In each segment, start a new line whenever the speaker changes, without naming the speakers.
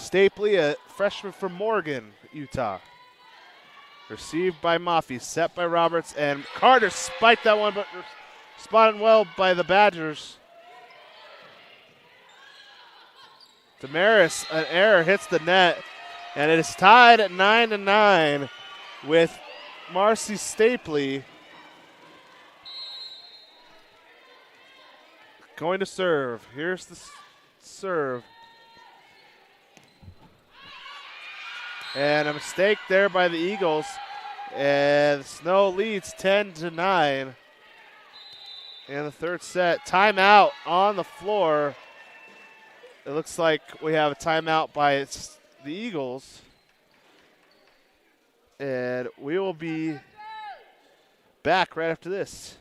Stapley, a freshman from Morgan, Utah. Received by Maffey, set by Roberts, and Carter spiked that one, but spotted well by the Badgers. Damaris, an error, hits the net, and it is tied at 9-9 with Marcy Stapley going to serve. Here's the serve. And a mistake there by the Eagles. And Snow leads 10-9 in the third set. Timeout on the floor. It looks like we have a timeout by the Eagles. And we will be back right after this.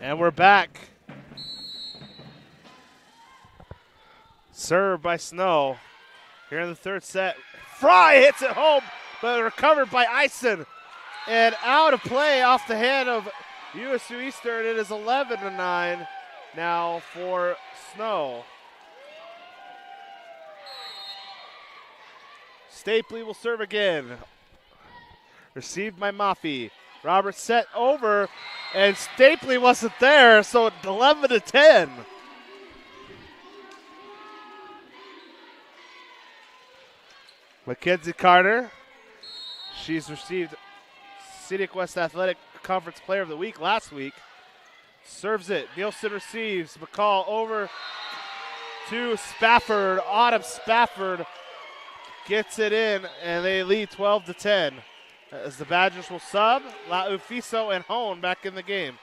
And we're back. Served by Snow. Here in the third set. Fry hits it home, but recovered by Eisen. And out of play off the hand of USU Eastern. It is 11-9 now for Snow. Stapley will serve again. Received by Maffey. Roberts set over, and Stapley wasn't there, so 11-10. Mackenzie Carter. She's received Scenic West Athletic Conference Player of the Week last week. Serves it. Nielsen receives. McCall over to Spafford. Autumn Spafford gets it in, and they lead 12-10. As the Badgers will sub, La Ufiso and Hone back in the game.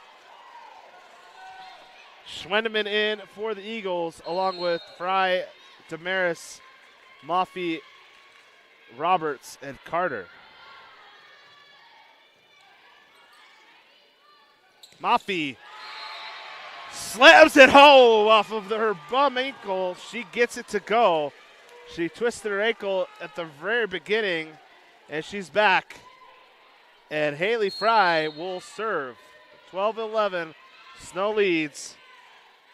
Schwendeman in for the Eagles, along with Fry, Damaris, Maffey, Roberts, and Carter. Maffey slams it home off of her bum ankle. She gets it to go. She twisted her ankle at the very beginning, and she's back. And Haley Fry will serve. 12-11, Snow leads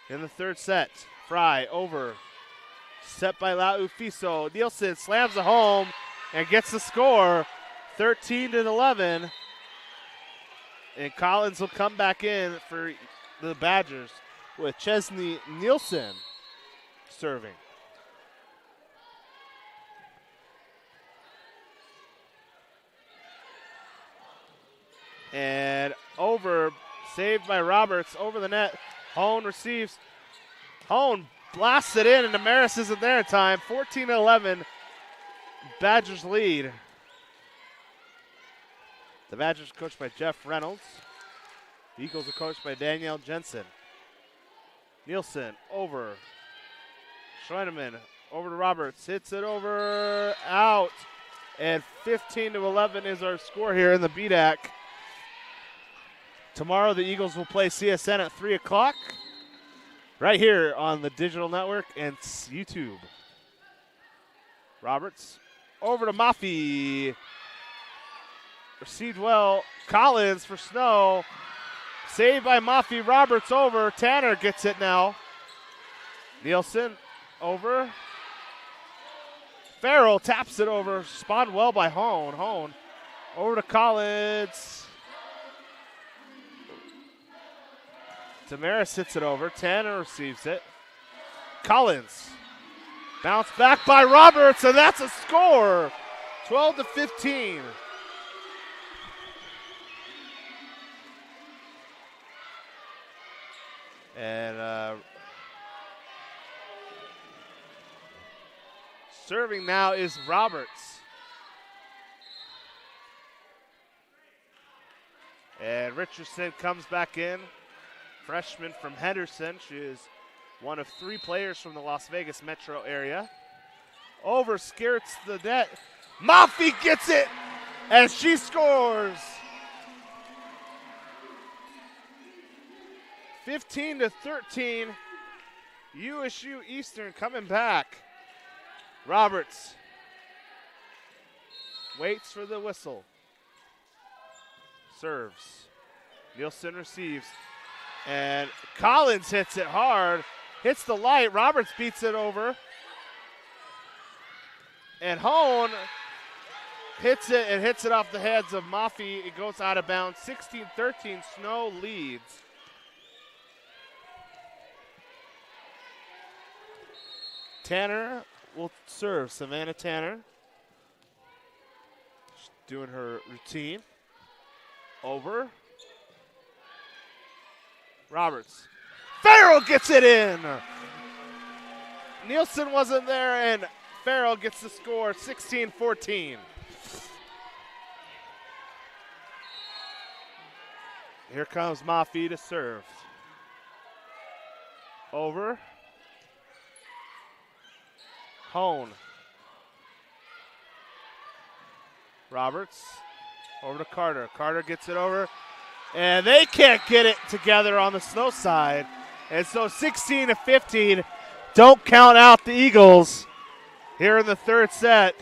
in the third set. Fry over, set by La Ufiso. Nielsen slams it home and gets the score, 13-11. And Collins will come back in for the Badgers with Chesney Nielsen serving. And over, saved by Roberts, over the net. Hone receives. Hone blasts it in, and Damaris isn't there in time. 14-11, Badgers lead. The Badgers are coached by Jeff Reynolds. The Eagles are coached by Danielle Jensen. Nielsen over. Schweineman over to Roberts. Hits it over, out. And 15-11 is our score here in the BDAC. Tomorrow the Eagles will play CSN at 3 o'clock right here on the digital network and YouTube. Roberts over to Maffey. Received well. Collins for Snow. Saved by Maffey. Roberts over. Tanner gets it now. Nielsen over. Farrell taps it over. Spotted well by Hone. Hone over to Collins. Damaris hits it over. Tanner receives it. Collins. Bounce back by Roberts, and that's a score. 12-15. And serving now is Roberts. And Richardson comes back in. Freshman from Henderson. She is one of 3 players from the Las Vegas metro area. Over, skirts the net. Mafi gets it, and she scores. 15-13. USU Eastern coming back. Roberts waits for the whistle. Serves. Nielsen receives. And Collins hits it hard. Hits the light. Roberts beats it over. And Hone hits it and hits it off the heads of Mafi. It goes out of bounds. 16-13. Snow leads. Tanner will serve. Savannah Tanner. She's doing her routine. Over. Roberts. Farrell gets it in. Nielsen wasn't there, and Farrell gets the score, 16-14. Here comes Mafi to serve. Over. Hone. Roberts. Over to Carter. Carter gets it over. And they can't get it together on the snow side. And so 16-15. Don't count out the Eagles here in the third set.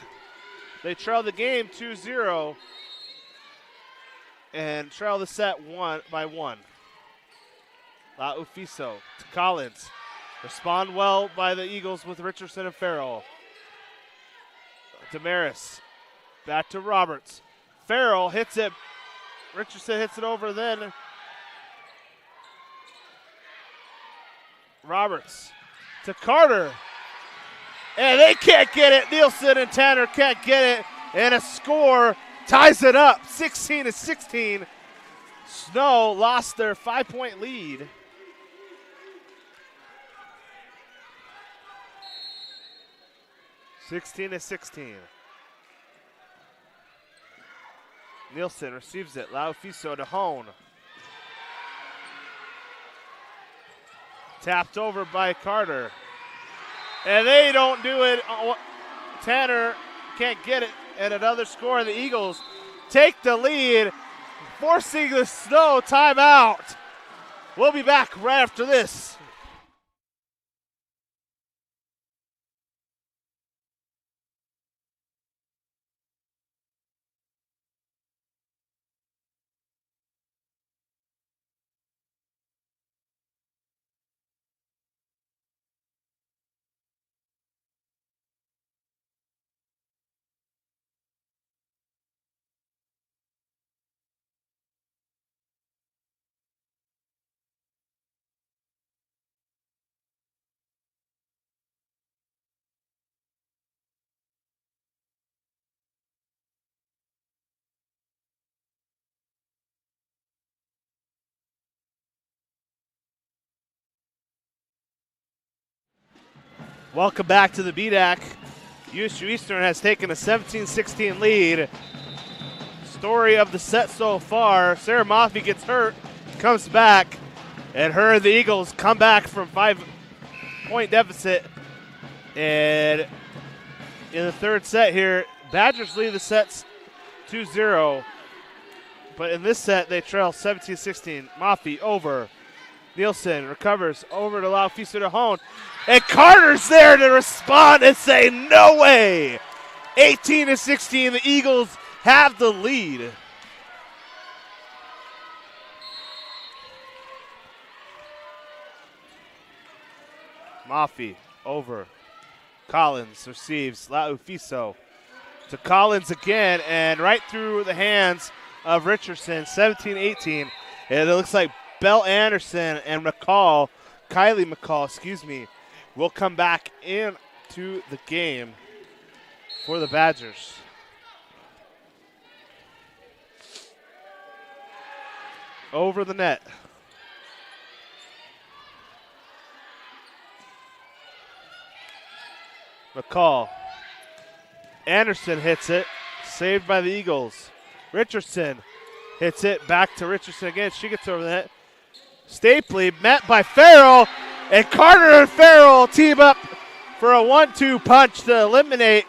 They trail the game 2-0 and trail the set by 1. La Ufiso to Collins. Respond well by the Eagles with Richardson and Farrell. Damaris back to Roberts. Farrell hits it. Richardson hits it over then. Roberts to Carter. And they can't get it. Nielsen and Tanner can't get it. And a score ties it up, 16-16. Snow lost their 5-point lead. (16-16). Nielsen receives it. Laufiso to Hone. Tapped over by Carter. And they don't do it. Tanner can't get it. And another score. The Eagles take the lead, forcing the Snow timeout. We'll be back right after this. Welcome back to the BDAC. USU Eastern has taken a 17-16 lead. Story of the set so far, Sarah Mafi gets hurt, comes back, and her and the Eagles come back from 5-point deficit. And in the third set here, Badgers lead the sets 2-0. But in this set, they trail 17-16. Mafi over. Nielsen recovers over to Laufiso to Hone. And Carter's there to respond and say, no way. 18-16, the Eagles have the lead. Mafi over. Collins receives. Laufiso to Collins again, and right through the hands of Richardson, 17-18. And it looks like Bell Anderson and Kylie McCall, will come back into the game for the Badgers. Over the net. McCall. Anderson hits it. Saved by the Eagles. Richardson hits it. Back to Richardson again. She gets over the net. Stapley met by Farrell. And Carter and Farrell team up for a 1-2 punch to eliminate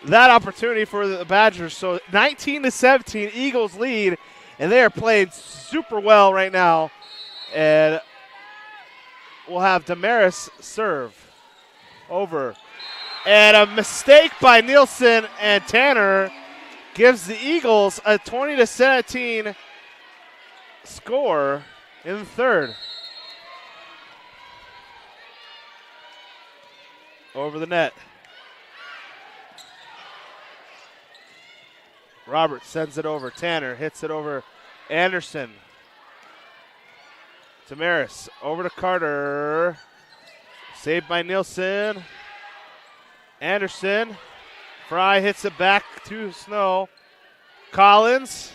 that opportunity for the Badgers. So 19-17, Eagles lead, and they are playing super well right now. And we'll have Damaris serve over. And a mistake by Nielsen and Tanner gives the Eagles a 20-17 score in the third. Over the net. Roberts sends it over. Tanner hits it over Anderson. Damaris over to Carter. Saved by Nielsen. Anderson. Fry hits it back to Snow. Collins.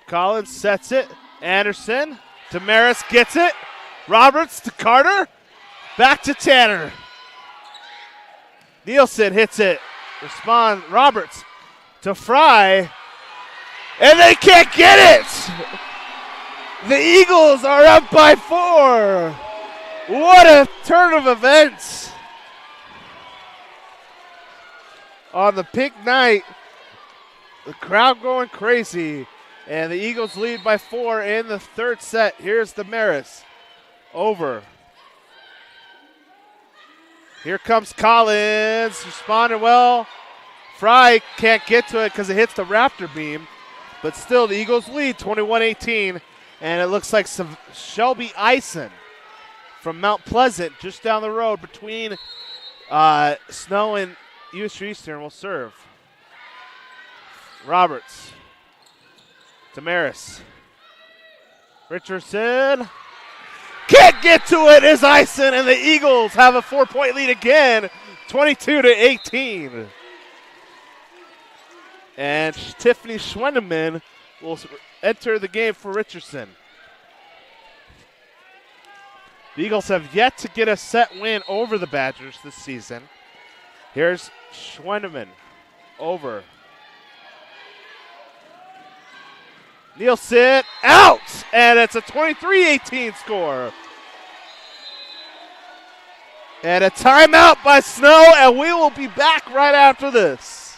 Collins sets it. Anderson. Damaris gets it. Roberts to Carter. Back to Tanner. Nielsen hits it. Respond. Roberts to Fry. And they can't get it. The Eagles are up by 4. What a turn of events. On the pink night, the crowd going crazy. And the Eagles lead by 4 in the third set. Here's Damaris. Over. Here comes Collins. Responded well. Fry can't get to it because it hits the Raptor beam. But still, the Eagles lead 21-18. And it looks like some Shelby Eisen from Mount Pleasant, just down the road between Snow and USU Eastern, will serve. Roberts. Damaris. Richardson. Can't get to it is Eisen, and the Eagles have a 4-point lead again, 22-18. And Tiffany Schwendeman will enter the game for Richardson. The Eagles have yet to get a set win over the Badgers this season. Here's Schwendeman. Over. Nielsen out, and it's a 23-18 score. And a timeout by Snow, and we will be back right after this.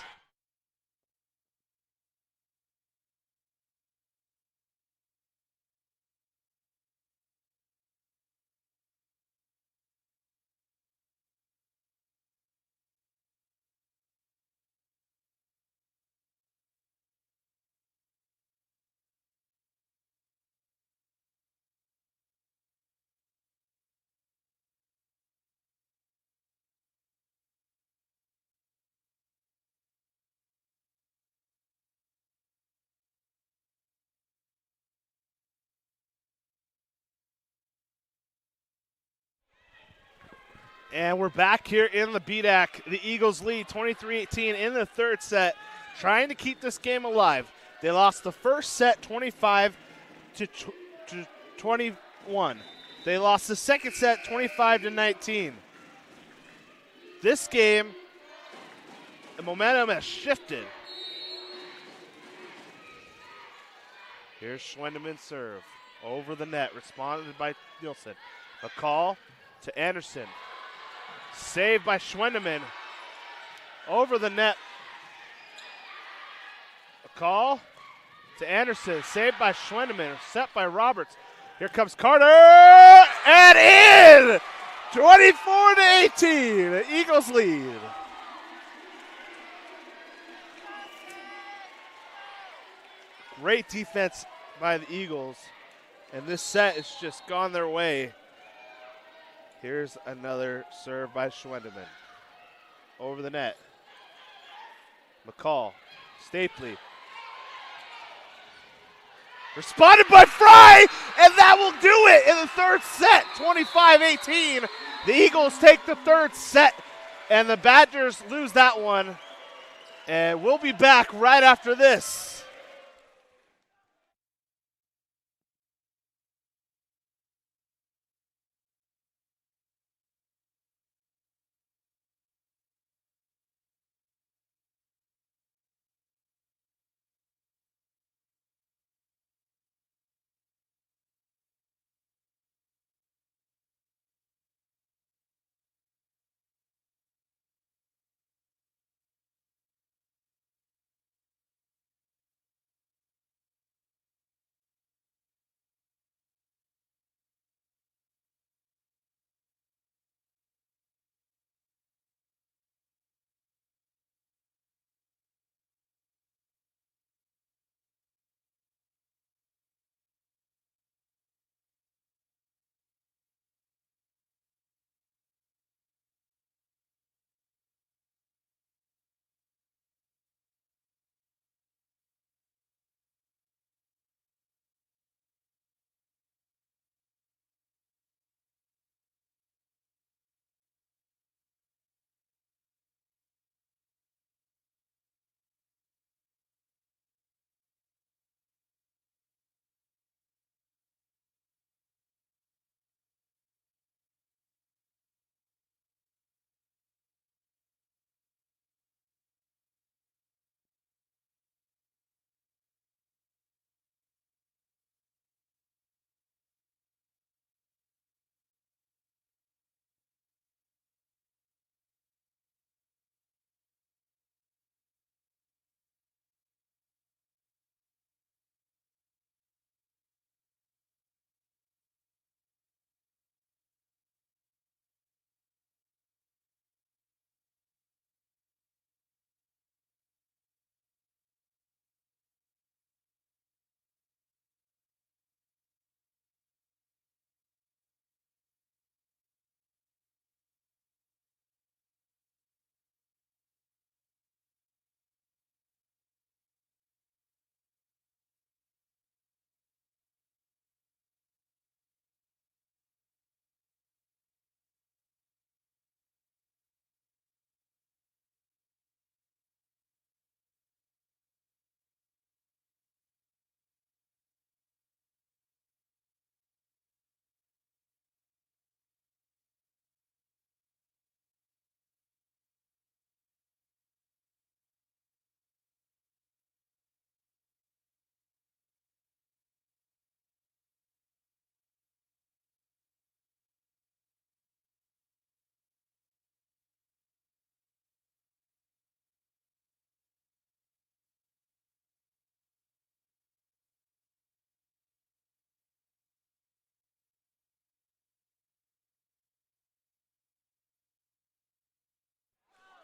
And we're back here in the BDAC. The Eagles lead 23-18 in the third set, trying to keep this game alive. They lost the first set 25 to 21. They lost the second set 25-19. This game, the momentum has shifted. Here's Schwendeman's serve. Over the net, responded by Nielsen. A call to Anderson. Saved by Schwendeman. Over the net. A call to Anderson. Saved by Schwendeman. Set by Roberts. Here comes Carter. And in! 24-18. The Eagles lead. Great defense by the Eagles. And this set has just gone their way. Here's another serve by Schwendeman. Over the net. McCall. Stapley. Responded by Fry, and that will do it in the third set. 25-18. The Eagles take the third set, and the Badgers lose that one. And we'll be back right after this.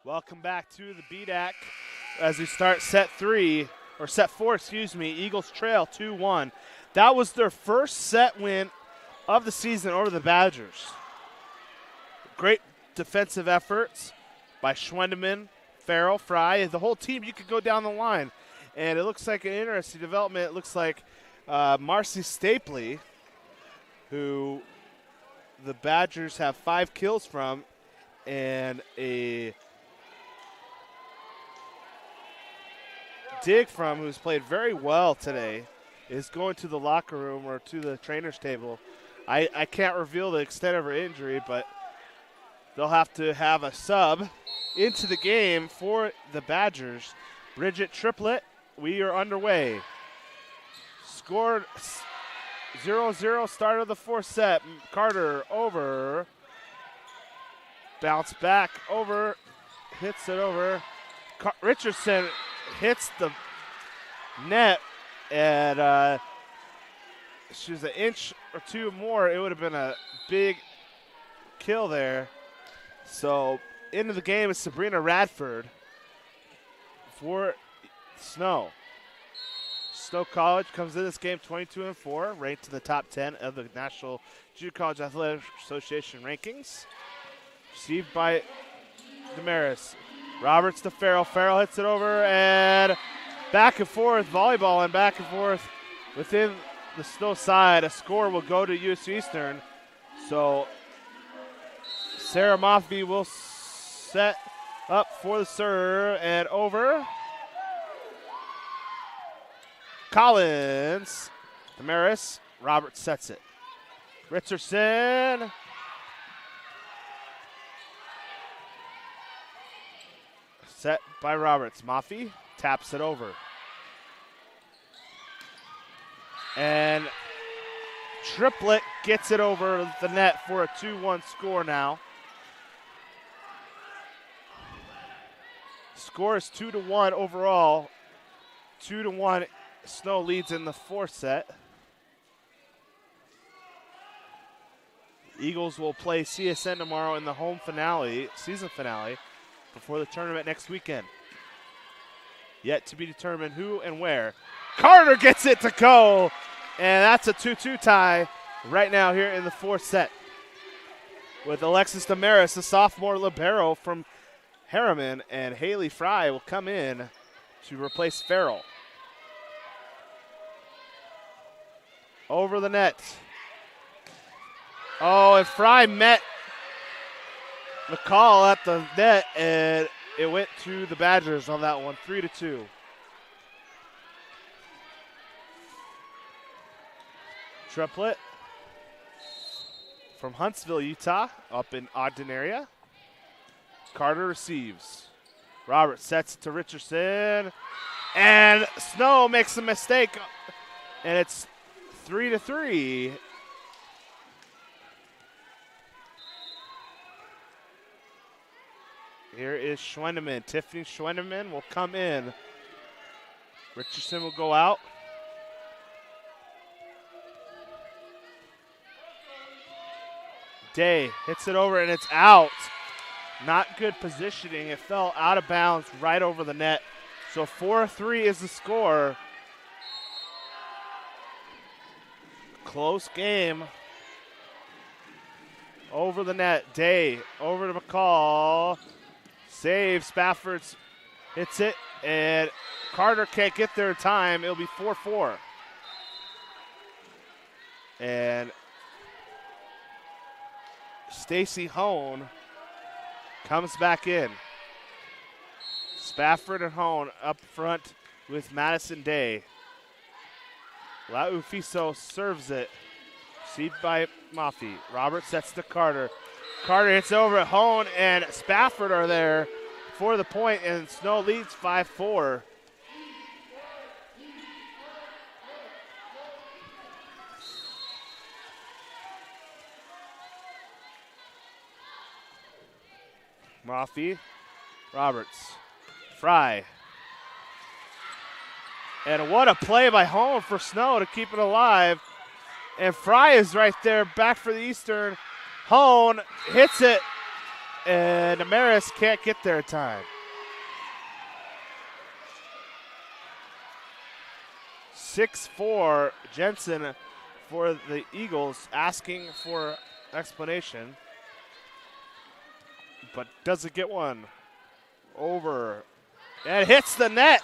Welcome back to the BDAC as we start set four, excuse me. Eagles trail 2-1. That was their first set win of the season over the Badgers. Great defensive efforts by Schwendeman, Farrell, Fry, the whole team. You could go down the line. And it looks like an interesting development. It looks like Marcy Stapley, who the Badgers have 5 kills from, and a dig from, who's played very well today, is going to the locker room or to the trainer's table. I can't reveal the extent of her injury, but they'll have to have a sub into the game for the Badgers. Bridget Triplett, we are underway. Scored 0-0, start of the fourth set. Carter over. Bounce back over. Hits it over. Richardson hits the net, and she was an inch or two more. It would have been a big kill there. So into the game is Sabrina Radford for Snow. Snow College comes in this game 22-4, ranked in the top 10 of the National Junior College Athletic Association rankings. Received by Damaris. Roberts to Farrell. Farrell hits it over, and back and forth, volleyball and back and forth within the Snow side. A score will go to USU Eastern. So Sarah Moffey will set up for the serve and over. Collins, Damaris, Roberts sets it. Richardson. Set by Roberts. Moffey taps it over. And Triplett gets it over the net for a 2-1 score now. Score is 2-1 overall. 2-1. Snow leads in the fourth set. Eagles will play CSN tomorrow in the home finale, season finale, before the tournament next weekend. Yet to be determined who and where. Carter gets it to go, and that's a 2-2 tie right now here in the fourth set. With Alexis Damaris, the sophomore libero from Harriman, and Haley Fry will come in to replace Farrell. Over the net. Oh, and Fry met McCall at the net, and it went to the Badgers on that one, 3-2. Triplett from Huntsville, Utah, up in Ogden area. Carter receives. Roberts sets it to Richardson, and Snow makes a mistake, and it's 3-3. Here is Schwendeman. Tiffany Schwendeman will come in. Richardson will go out. Day hits it over, and it's out. Not good positioning. It fell out of bounds right over the net. So 4-3 is the score. Close game. Over the net. Day over to McCall. Save. Spafford's hits it, and Carter can't get there in time. It'll be 4-4. And Stacy Hone comes back in. Spafford and Hone up front with Madison Day. La Ufiso serves it. Received by Maffey. Roberts sets to Carter. Carter hits over at Hone, and Spafford are there for the point, and Snow leads 5-4. Maffey, Roberts, Fry. And what a play by Hone for Snow to keep it alive. And Fry is right there, back for the Eastern. Hone hits it, and Amaris can't get there in time. 6-4, Jensen for the Eagles asking for explanation, but doesn't get one. Over, and hits the net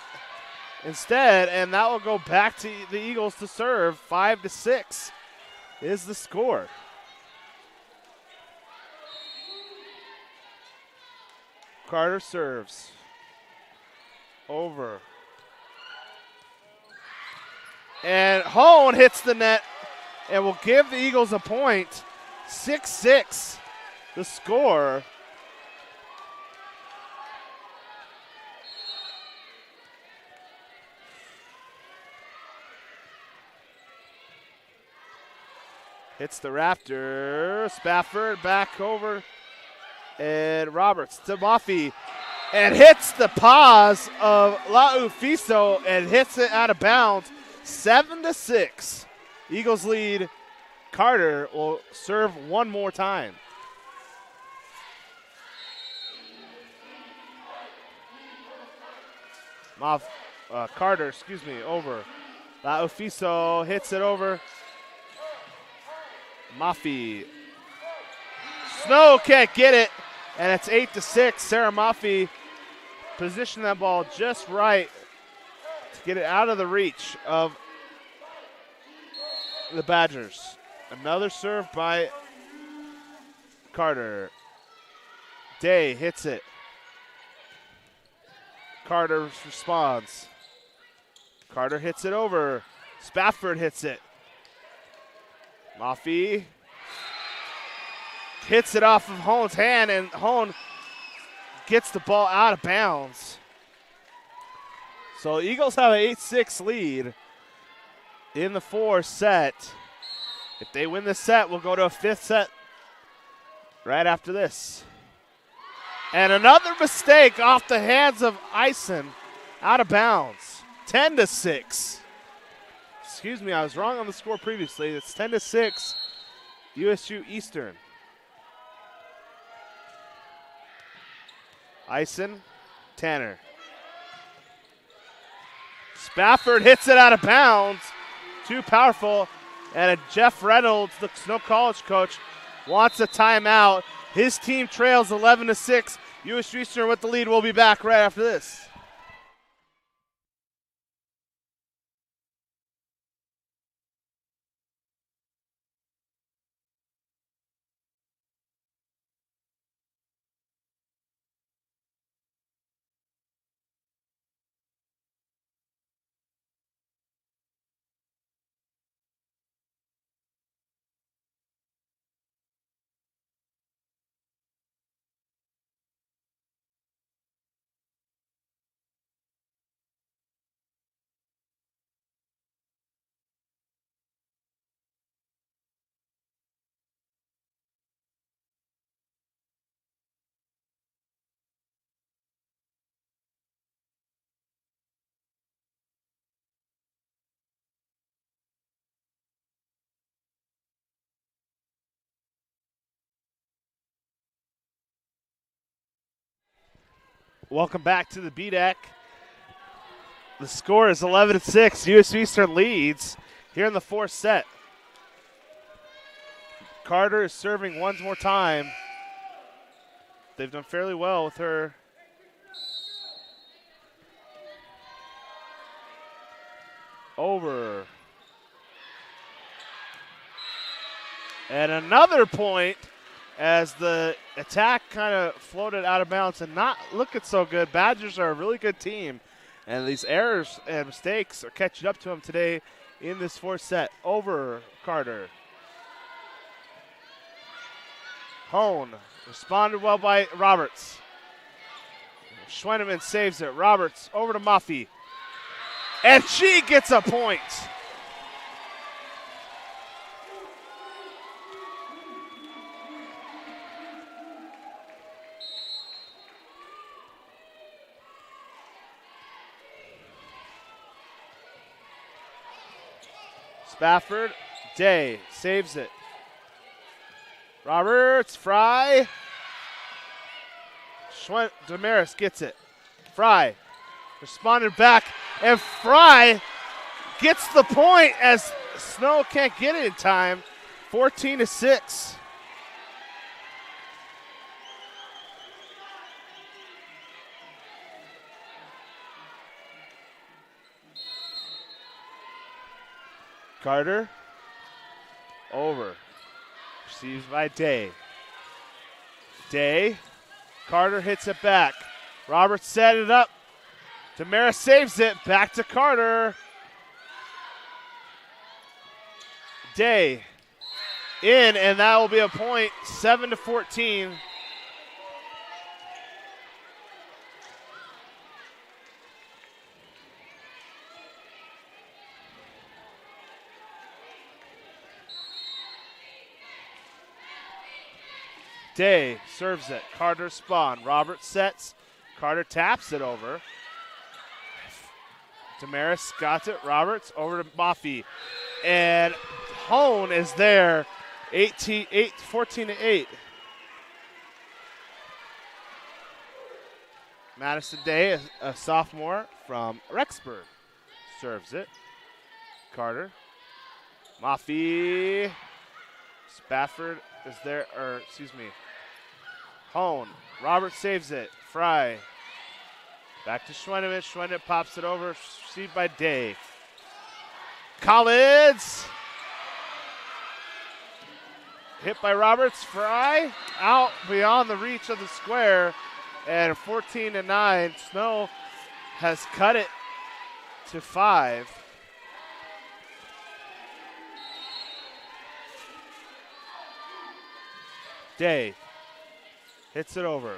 instead, and that will go back to the Eagles to serve. 5-6 is the score. Carter serves. Over. And Hone hits the net and will give the Eagles a point. 6-6 the score. Hits the rafter. Spafford back over. And Roberts to Muffy. And hits the paws of Laufiso and hits it out of bounds. 7-6. Eagles lead. Carter will serve one more time. Carter, over. Laufiso hits it over. Muffy. Snow can't get it, and it's 8-6. Sarah Muffy positioned that ball just right to get it out of the reach of the Badgers. Another serve by Carter. Day hits it. Carter responds. Carter hits it over. Spafford hits it. Muffy hits it off of Hone's hand, and Hone gets the ball out of bounds. So Eagles have an 8-6 lead in the fourth set. If they win this set, we'll go to a fifth set right after this. And another mistake off the hands of Eisen, out of bounds. 10-6. Excuse me, I was wrong on the score previously. It's 10-6, USU Eastern. Eisen, Tanner. Spafford hits it out of bounds. Too powerful. And Jeff Reynolds, the Snow College coach, wants a timeout. His team trails 11-6. USU Eastern with the lead. We'll be back right after this. Welcome back to the B-Deck. The score is 11-6. USU Eastern leads here in the fourth set. Carter is serving one more time. They've done fairly well with her. Over. And another point as the attack kind of floated out of bounds and not looking so good. Badgers are a really good team, and these errors and mistakes are catching up to them today in this fourth set. Over Carter. Hone responded well by Roberts. Schweineman saves it. Roberts over to Muffy. And she gets a point. Spafford, Day saves it. Roberts, Fry. Damaris gets it. Fry responded back, and Fry gets the point as Snow can't get it in time. 14-6. Carter over. Received by Day. Day. Carter hits it back. Roberts set it up. Damaris saves it. Back to Carter. Day in, and that will be a point. 7-14. Day serves it. Carter spawn. Roberts sets. Carter taps it over. Damaris got it. Roberts over to Maffey. And Hone is there. 14-8. Madison Day, a sophomore from Rexburg, serves it. Carter. Maffey. Spafford is there, or excuse me. Hone. Roberts saves it. Fry. Back to Schweineman. Schweineman pops it over. Received by Day. Collins. Hit by Roberts. Fry. Out beyond the reach of the square. And 14-9. Snow has cut it to 5. Day hits it over.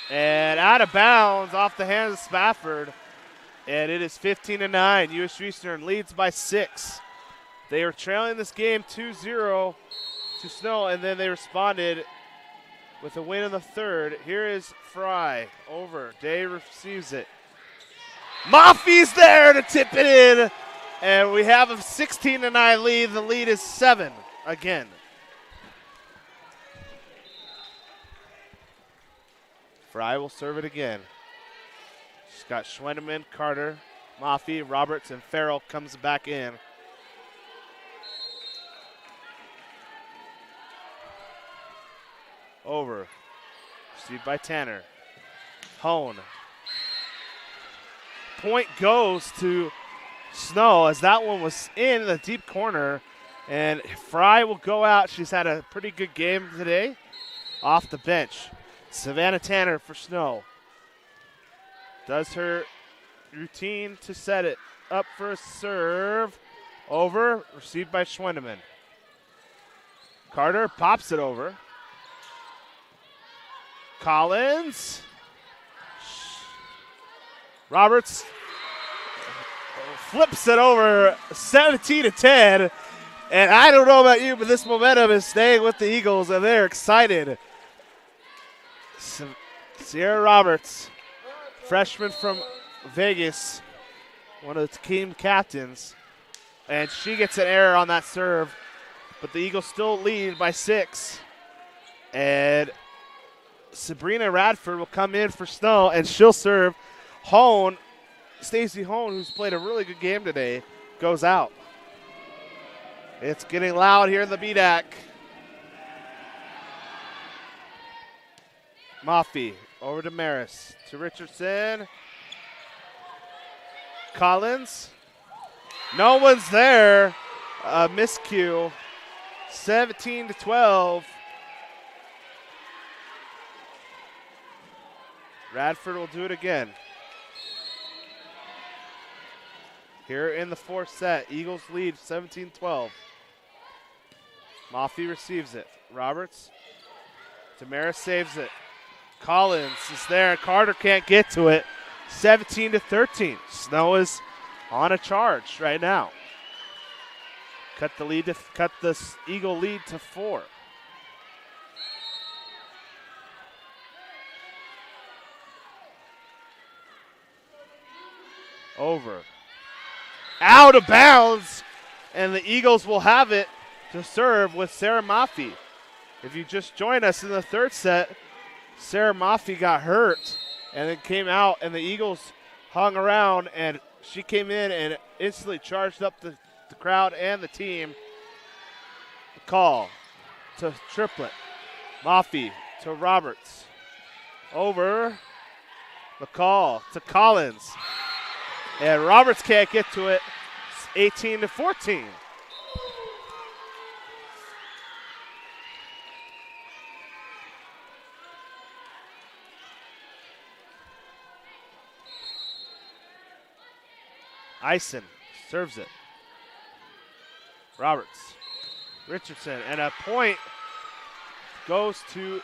And out of bounds off the hands of Spafford. And it is 15-9. USU Eastern leads by 6. They are trailing this game 2-0 to Snow, and then they responded with a win in the third. Here is Fry over. Day receives it. Maffey's there to tip it in. And we have a 16-9 lead. The lead is 7 again. Fry will serve it again. She's got Schweineman, Carter, Maffey, Roberts, and Farrell comes back in. Over. Received by Tanner. Hone. Point goes to Snow as that one was in the deep corner. And Fry will go out. She's had a pretty good game today off the bench. Savannah Tanner for Snow. Does her routine to set it up for a serve. Over. Received by Schweineman. Carter pops it over. Collins. Roberts flips it over 17-10. And I don't know about you, but this momentum is staying with the Eagles, and they're excited. Sierra Roberts, freshman from Vegas, one of the team captains. And she gets an error on that serve, but the Eagles still lead by 6. And Sabrina Radford will come in for Snow, and she'll serve. Hone, Stacey Hone, who's played a really good game today, goes out. It's getting loud here in the BDAC. Maffey over to Maris, to Richardson. Collins. No one's there. Miscue. 17-12. Radford will do it again. Here in the fourth set, Eagles lead 17-12. Maffey receives it. Roberts. Damaris saves it. Collins is there. Carter can't get to it. 17-13. Snow is on a charge right now. Cut the Eagle lead to 4. Over. Out of bounds, and the Eagles will have it to serve with Sarah Maffey. If you just joined us in the third set, Sarah Maffey got hurt and then came out, and the Eagles hung around, and she came in and instantly charged up the crowd and the team. Call to triplet. Maffey to Roberts. Over. McCall to Collins. And Roberts can't get to it. It's 18-14. Ison serves it. Roberts. Richardson. And a point goes to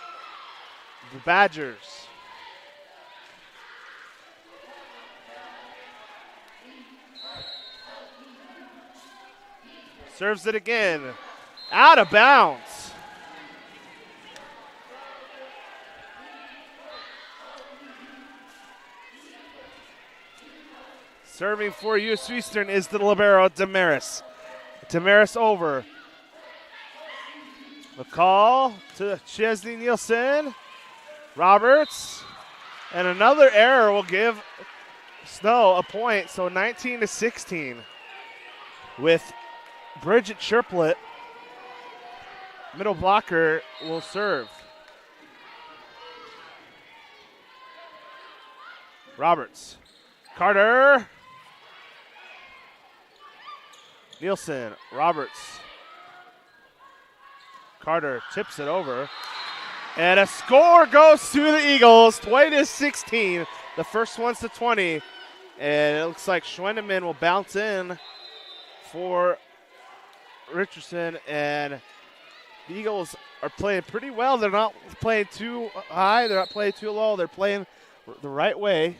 the Badgers. Serves it again. Out of bounds. Serving for USU Eastern is the libero, Damaris. Damaris over. McCall to Chesney Nielsen. Roberts. And another error will give Snow a point, so 19-16. With Bridget Sherplet, middle blocker, will serve. Roberts. Carter. Nielsen. Roberts. Carter tips it over. And a score goes to the Eagles, 20-16. The first one's to 20. And it looks like Schwendeman will bounce in for Richardson. And the Eagles are playing pretty well. They're not playing too high. They're not playing too low. They're playing the right way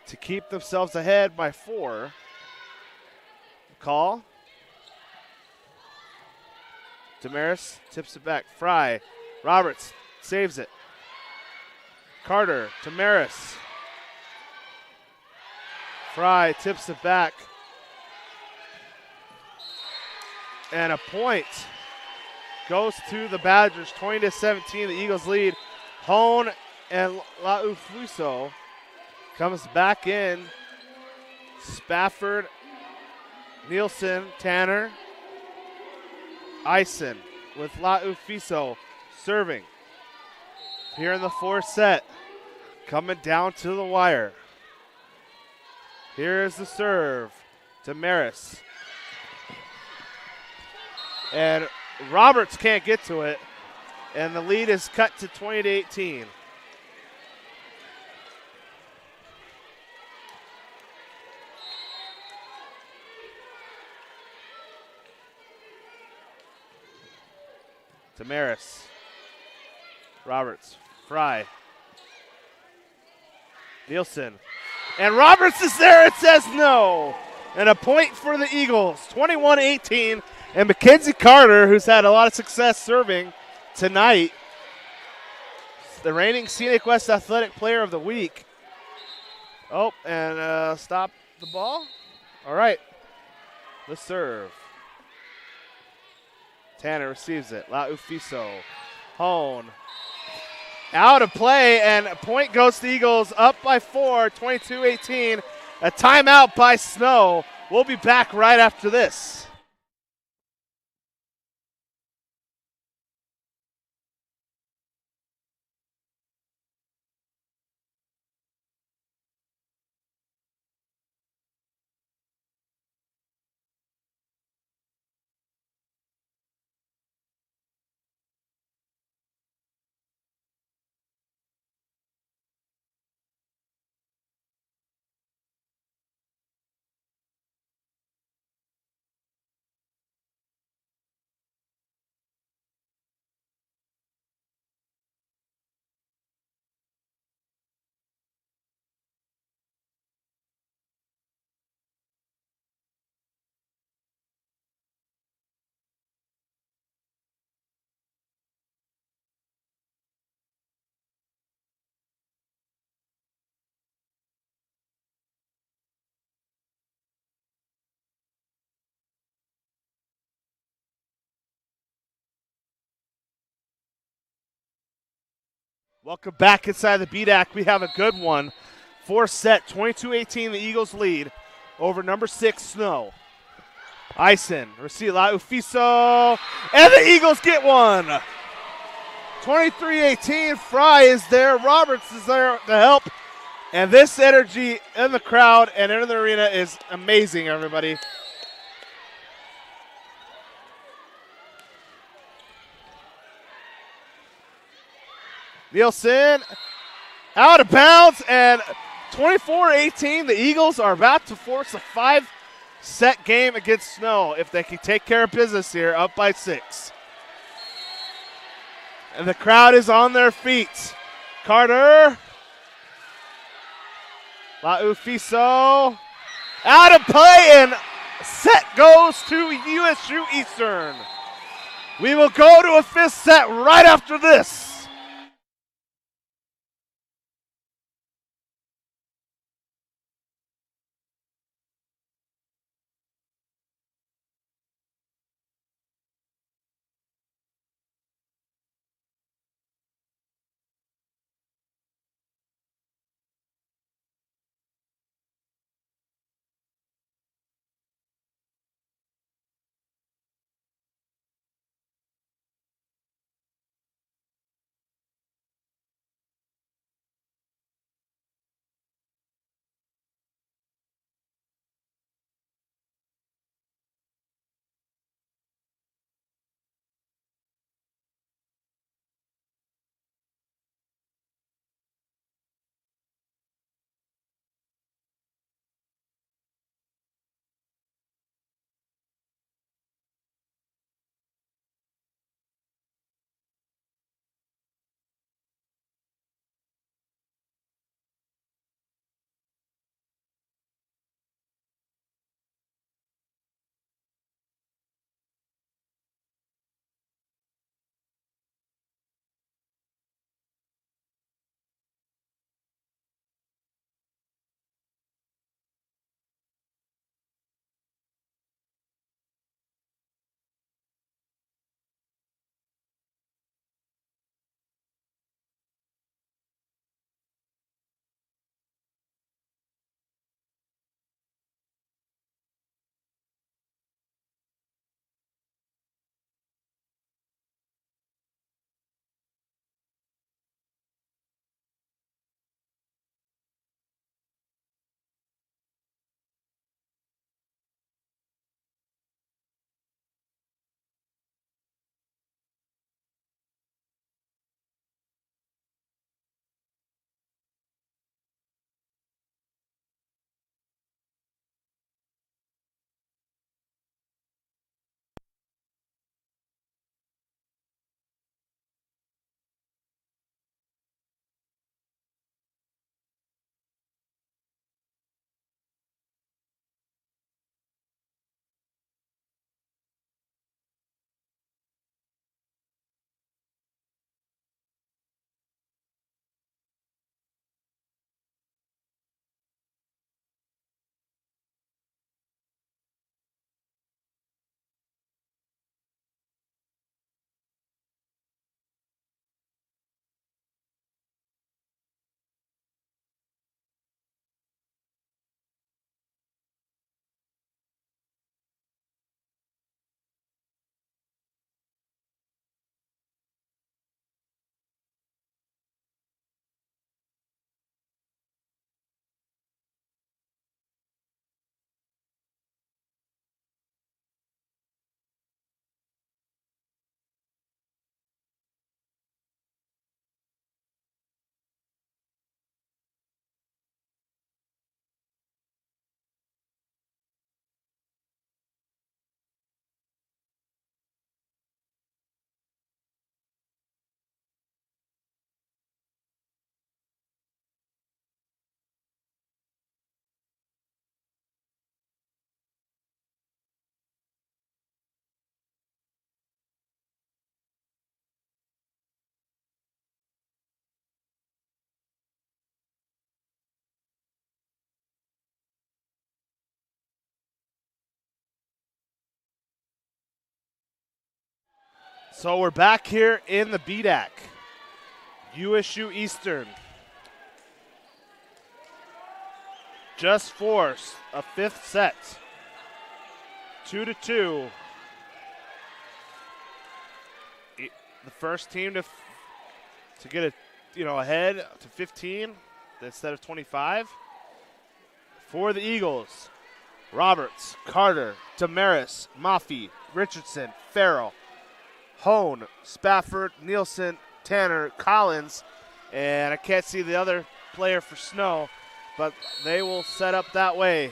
to keep themselves ahead by 4. Call. Damaris tips it back. Fry. Roberts saves it. Carter. Damaris. Fry tips it back. And a point goes to the Badgers, 20-17. The Eagles lead. Hone and Laufuso comes back in. Spafford, Nielsen, Tanner, Ison with Laufuso serving. Here in the fourth set, coming down to the wire. Here is the serve to Maris. And Roberts can't get to it, and the lead is cut to 20-18. Damaris. Roberts. Fry. Nielsen. And Roberts is there. It says no. And a point for the Eagles. 21-18. And Mackenzie Carter, who's had a lot of success serving tonight, the reigning Scenic West Athletic Player of the Week. Oh, and stop the ball. All right. The serve. Tanner receives it. Laufuso. Hone. Out of play, and a point goes to the Eagles, up by 4, 22-18. A timeout by Snow. We'll be back right after this. Welcome back inside the BDAC. We have a good one. Fourth set, 22-18, the Eagles lead over number 6, Snow. Ison, Rasila Ufiso, and the Eagles get one. 23-18, Fry is there, Roberts is there to help, and this energy in the crowd and in the arena is amazing, everybody. Nielsen out of bounds, and 24-18, the Eagles are about to force a 5-set game against Snow if they can take care of business here, up by 6. And the crowd is on their feet. Carter. Laufiso. Out of play, and set goes to USU Eastern. We will go to a 5th set right after this. So we're back here in the BDAC. USU Eastern just forced a fifth set. 2-2. The first team to get it, ahead to 15 instead of 25. For the Eagles, Roberts, Carter, Damaris, Maffey, Richardson, Farrell, Hone, Spafford, Nielsen, Tanner, Collins, and I can't see the other player for Snow, but they will set up that way.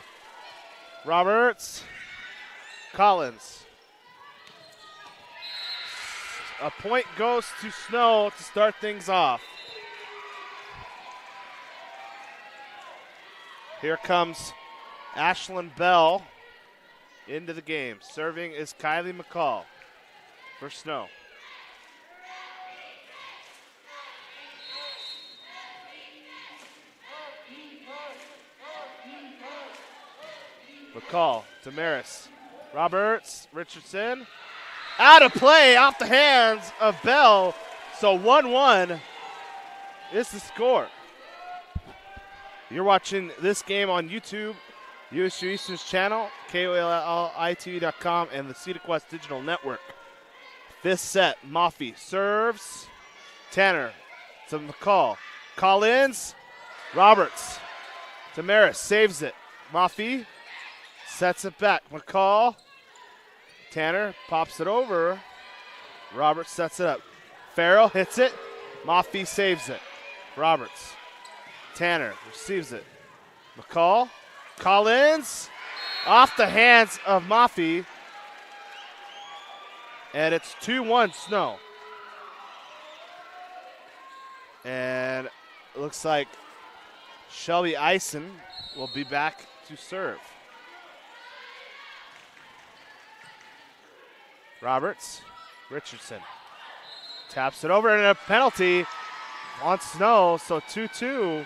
Roberts, Collins. A point goes to Snow to start things off. Here comes Ashlyn Bell into the game. Serving is Kylie McCall for Snow. McCall, Damaris, Roberts, Richardson. Out of play, off the hands of Bell. So 1-1 is the score. You're watching this game on YouTube, USU Eastern's channel, KOLITV.com, and the Cedar Quest Digital Network. Fifth set, Maffey serves. Tanner to McCall. Collins, Roberts. Damaris saves it. Maffey sets it back. McCall. Tanner pops it over. Roberts sets it up. Farrell hits it. Maffey saves it. Roberts. Tanner receives it. McCall. Collins. Off the hands of Maffey. And it's 2-1 Snow. And it looks like Shelby Eisen will be back to serve. Roberts, Richardson taps it over, and a penalty on Snow, so 2-2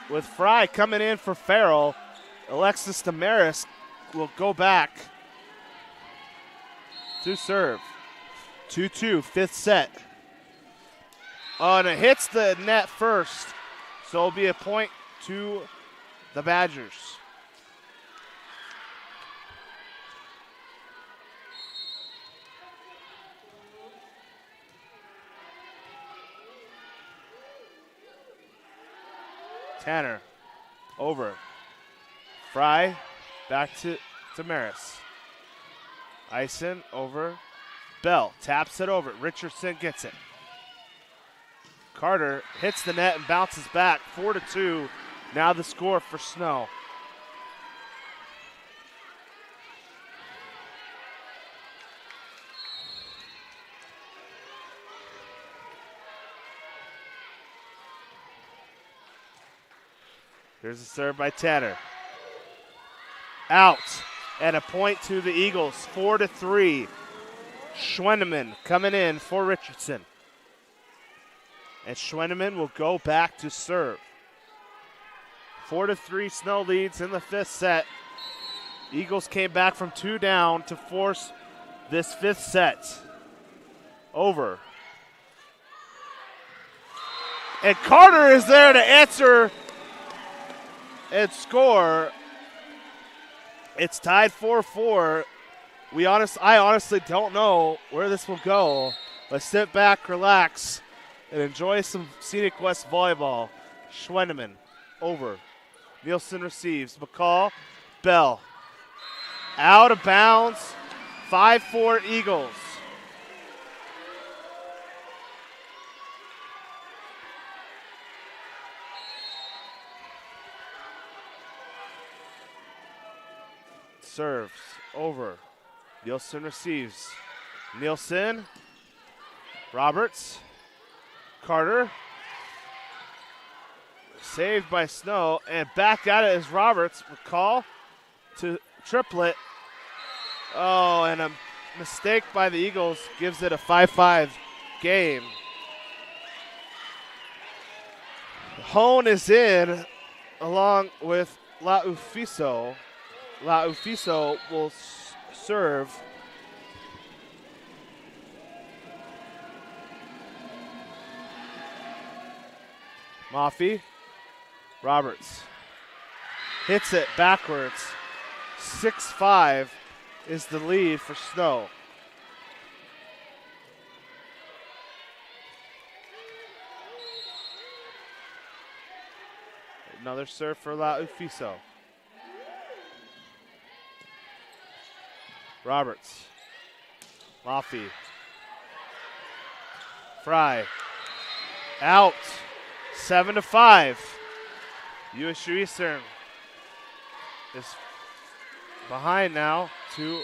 with Fry coming in for Farrell. Alexis Damaris will go back to serve. 2-2, fifth set. Oh, and it hits the net first, so it'll be a point to the Badgers. Tanner over. Fry back to Damaris. Eisen over. Bell taps it over. Richardson gets it. Carter hits the net and bounces back. 4-2. Now the score for Snow. Here's a serve by Tanner. Out. And a point to the Eagles. 4-3. Schwendeman coming in for Richardson. And Schwendeman will go back to serve. 4-3 Snow leads in the fifth set. Eagles came back from 2 down to force this fifth set. Over. And Carter is there to answer and score. It's tied 4-4. I honestly don't know where this will go. But sit back, relax, and enjoy some Scenic West volleyball. Schwendeman over. Nielsen receives. McCall. Bell. Out of bounds. 5-4 Eagles. Serves over. Nielsen receives. Nielsen. Roberts. Carter. Saved by Snow. And back at it is Roberts. McCall to triplet. Oh, and a mistake by the Eagles gives it a 5-5 game. Hone is in along with La Ufiso. La Ufiso will serve. Maffey. Roberts hits it backwards. 6-5 is the lead for Snow. Another serve for La Ufiso. Roberts. Maffey. Fry. Out. 7-5. USU Eastern is behind now to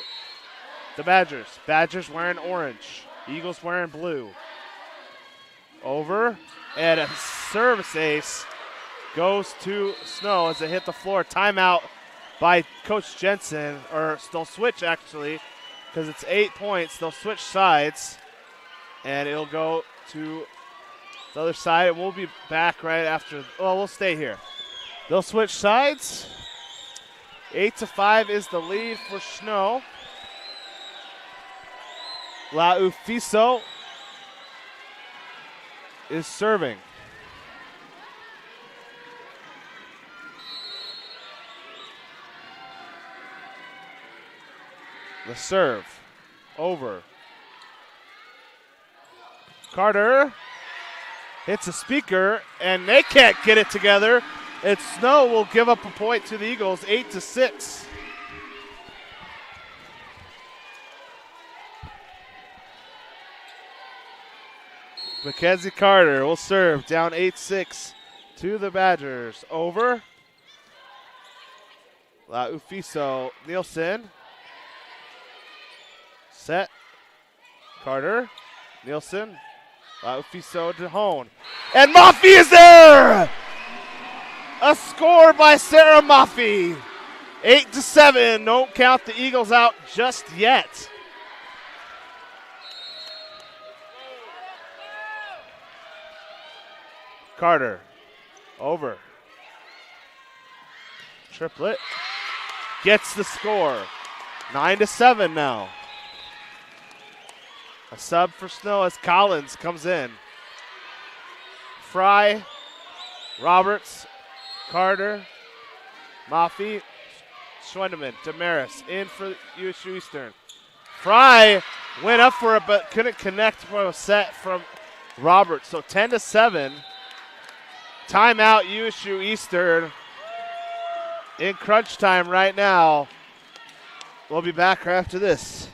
the Badgers. Badgers wearing orange. Eagles wearing blue. Over. And a service ace goes to Snow as it hit the floor. Timeout by Coach Jensen. Or they'll switch, actually, because it's 8 points. They'll switch sides, and it'll go to the other side. And we'll be back right after. Well, we'll stay here. They'll switch sides. 8-5 is the lead for Snow. La Ufiso is serving. The serve. Over. Carter hits a speaker, and they can't get it together. And Snow will give up a point to the Eagles, 8-6. Mackenzie Carter will serve, down 8-6 to the Badgers. Over. La Ufiso, Nielsen. Set. Carter, Nielsen. La Ufiso to Hone. And Maffey is there! A score by Sarah Maffey. 8-7. Don't count the Eagles out just yet. Carter. Over. Triplet. Gets the score. 9-7 now. A sub for Snow as Collins comes in. Fry. Roberts. Carter, Maffey, Schwendeman, Damaris in for USU Eastern. Fry went up for it but couldn't connect for a set from Roberts. So 10-7. Timeout USU Eastern in crunch time right now. We'll be back right after this.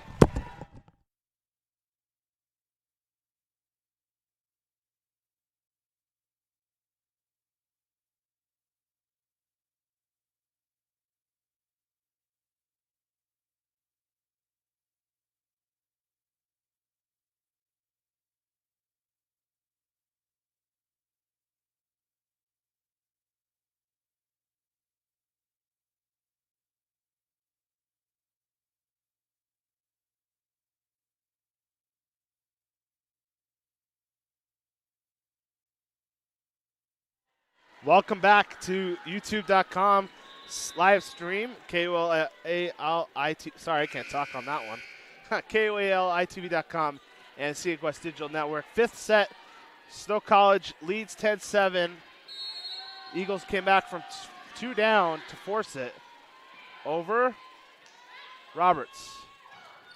Welcome back to youtube.com live stream, KOLIT. Sorry, I can't talk on that one. KOLITV.com and Scenic West Digital Network. Fifth set, Snow College leads 10-7. Eagles came back from 2 down to force it. Over. Roberts.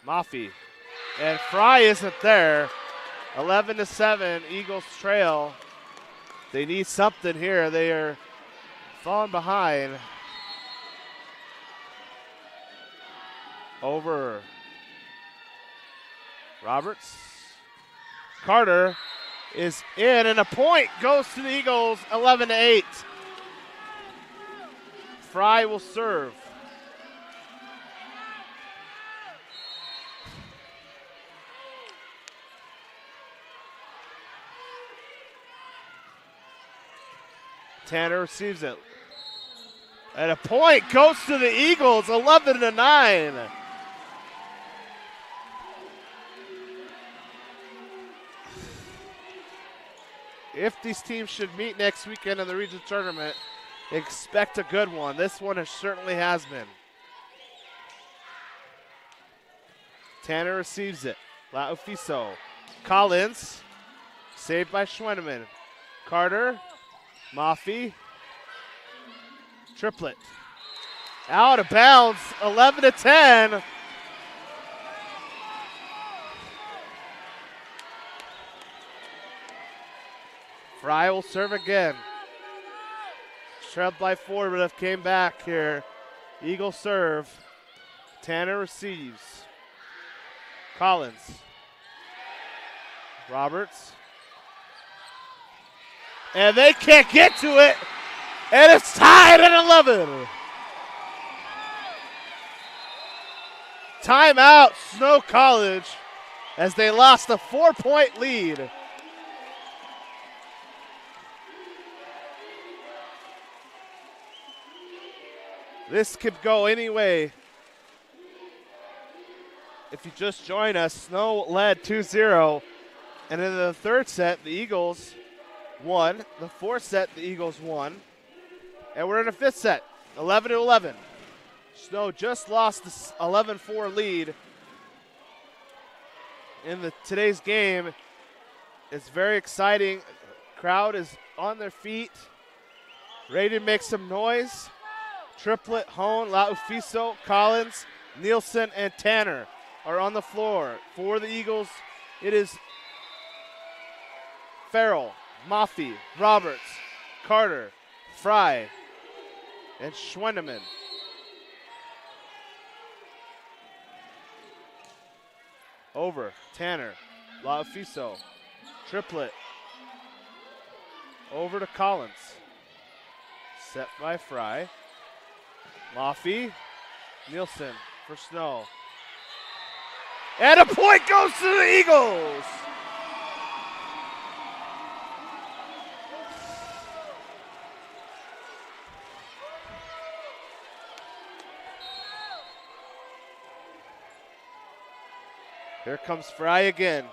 Maffey. And Fry isn't there. 11-7, Eagles trail. They need something here. They are falling behind. Over. Roberts. Carter is in, and a point goes to the Eagles, 11-8. Fry will serve. Tanner receives it. And a point goes to the Eagles, 11-9. If these teams should meet next weekend in the region tournament, expect a good one. This one certainly has been. Tanner receives it. La Ufiso. Collins. Saved by Schwendeman. Carter. Mafi. Triplet. Out of bounds, 11-10. Fry will serve again. Trailed by 4, but have came back here. Eagle serve. Tanner receives. Collins. Roberts. And they can't get to it. And it's tied at 11. Timeout, Snow College, as they lost a 4-point lead. This could go any way. If you just join us, Snow led 2-0. And in the third set, the Eagles won. The fourth set, the Eagles won. And we're in the fifth set, 11-11. Snow just lost this 11-4 lead in today's game. It's very exciting. Crowd is on their feet, ready to make some noise. Triplet, Hone, Laufiso, Collins, Nielsen, and Tanner are on the floor. For the Eagles, it is Farrell, Mafi, Roberts, Carter, Fry, and Schwendeman. Over, Tanner, Laufiso, Triplet. Over to Collins. Set by Fry. Mafi, Nielsen for Snow. And a point goes to the Eagles. Here comes Fry again.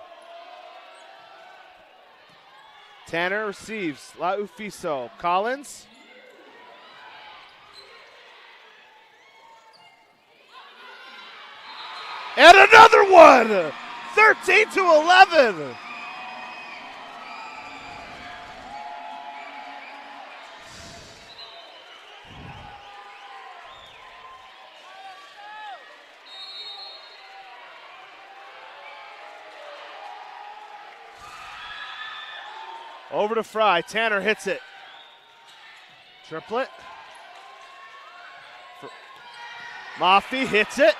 Tanner receives. Laufiso. Collins. And another one! 13-11. Over to Fry. Tanner hits it. Triplet. Mafi hits it.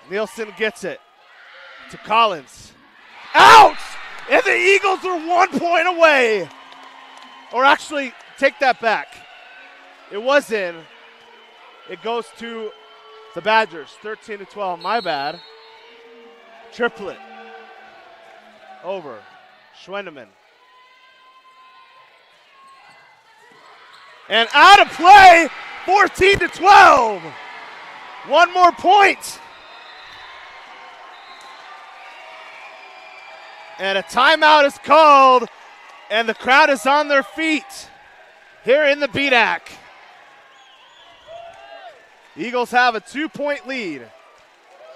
Nielsen gets it to Collins. Out! And the Eagles are 1 point away. Or actually, take that back. It was in. It goes to the Badgers, 13-12. My bad. Triplet. Over. Schwendeman. And out of play, 14-12. One more point. And a timeout is called, and the crowd is on their feet here in the BDAC. Eagles have a 2-point lead.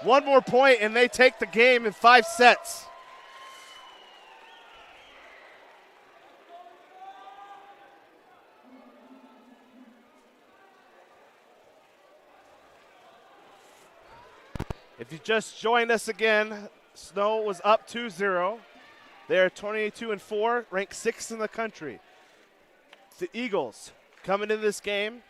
One more point, and they take the game in 5 sets. If you just joined us again, Snow was up 2-0. They are 22-4, ranked 6th in the country. The Eagles coming into this game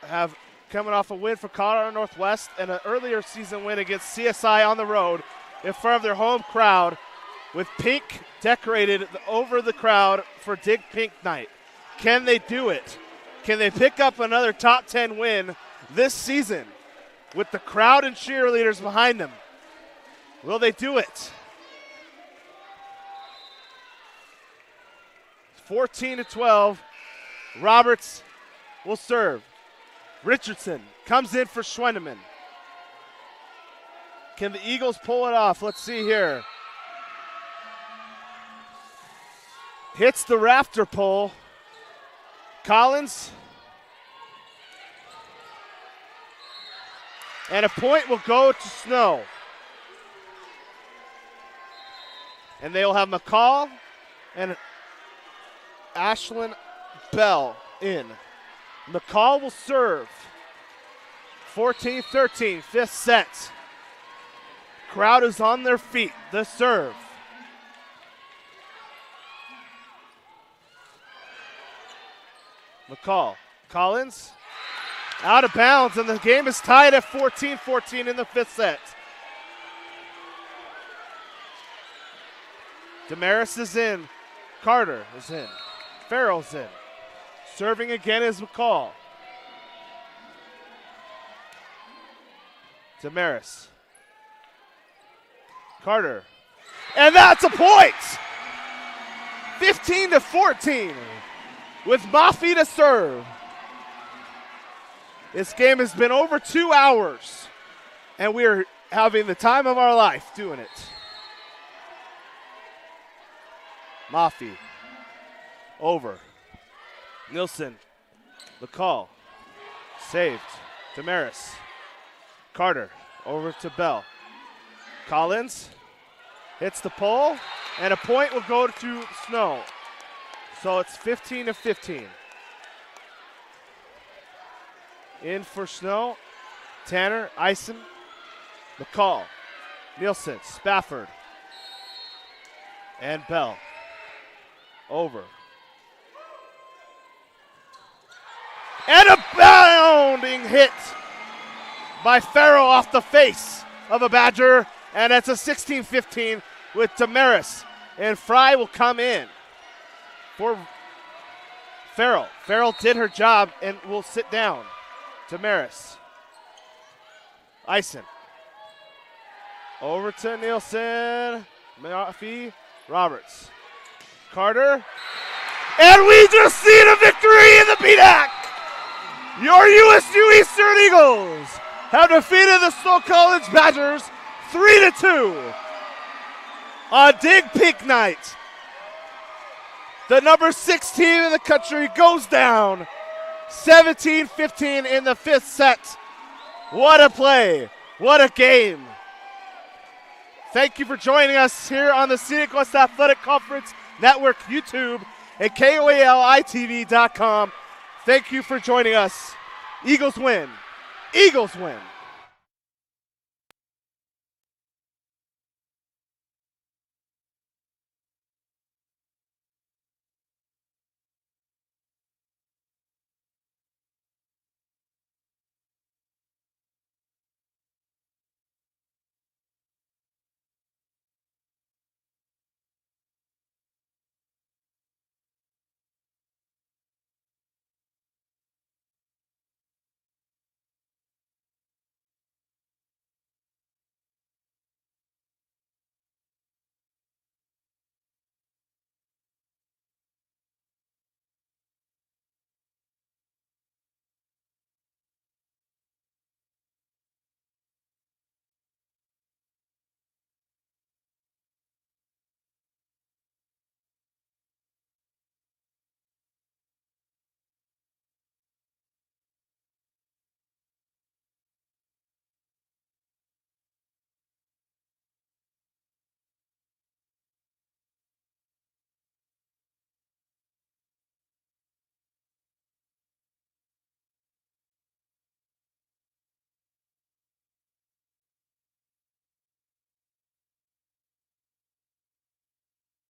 have coming off a win for Colorado Northwest and an earlier season win against CSI on the road in front of their home crowd with pink decorated over the crowd for Dig Pink Night. Can they do it? Can they pick up another top 10 win this season with the crowd and cheerleaders behind them? Will they do it? 14-12. Roberts will serve. Richardson comes in for Schwendeman. Can the Eagles pull it off? Let's see here. Hits the rafter pole. Collins. And a point will go to Snow. And they'll have McCall and Ashlyn Bell in. McCall will serve. 14-13, fifth set. Crowd is on their feet. The serve. McCall. Collins. Out of bounds, and the game is tied at 14-14 in the fifth set. Damaris is in. Carter is in. Farrell's in. Serving again is McCall. Damaris. Carter. And that's a point! 15-14 with Mafi to serve. This game has been over 2 hours, and we are having the time of our life doing it. Mafi. Over. Nielsen. McCall. Saved. Damaris. Carter. Over to Bell. Collins. Hits the pole, and a point will go to Snow. So it's 15-15. In for Snow. Tanner. Eisen. McCall. Nielsen. Spafford. And Bell. Over. And a bounding hit by Farrell off the face of a Badger. And it's a 16-15 with Damaris. And Fry will come in for Farrell. Farrell did her job and will sit down. Damaris. Eisen. Over to Nielsen. Mafi. Roberts. Carter. And we just see a victory in the PDAC. Your USU Eastern Eagles have defeated the Snow College Badgers 3-2 on Dig Pink night. The number 6 team in the country goes down 17-15 in the fifth set. What a play. What a game. Thank you for joining us here on the Scenic West Athletic Conference Network YouTube and KOALITV.com. Thank you for joining us. Eagles win. Eagles win.